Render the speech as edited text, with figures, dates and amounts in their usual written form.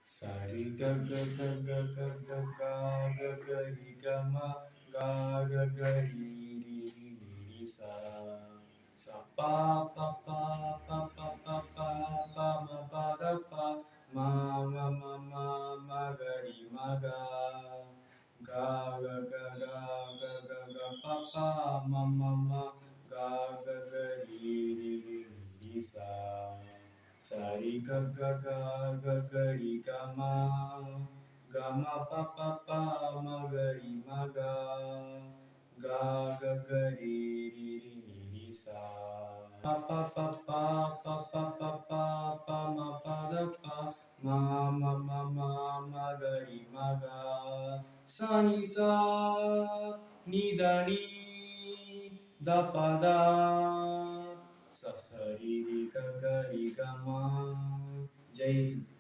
Sari ga ga ga ga ga ga ga ga ga ri ga ma ga ga ga ri ri ri ri ri sa sa pa pa pa pa pa pa pa pa ma pa da pa ma ma ma ma ma ga ri ma ga ga ga ga ga ga ga ga pa pa ma ma ma ga ga ga ri ri ri ri sa Sari ga ga ga ga ga ri ga ma pa pa pa ma ga ri ma ga ga ga ri ri ri ri ri sa pa pa pa pa pa pa pa pa pa ma pa da pa ma ma ma ma ma ga ri ma ga sa ni sa ni da ni da pa da sa sa ri ri ga ga ri ga ma Jai Hind.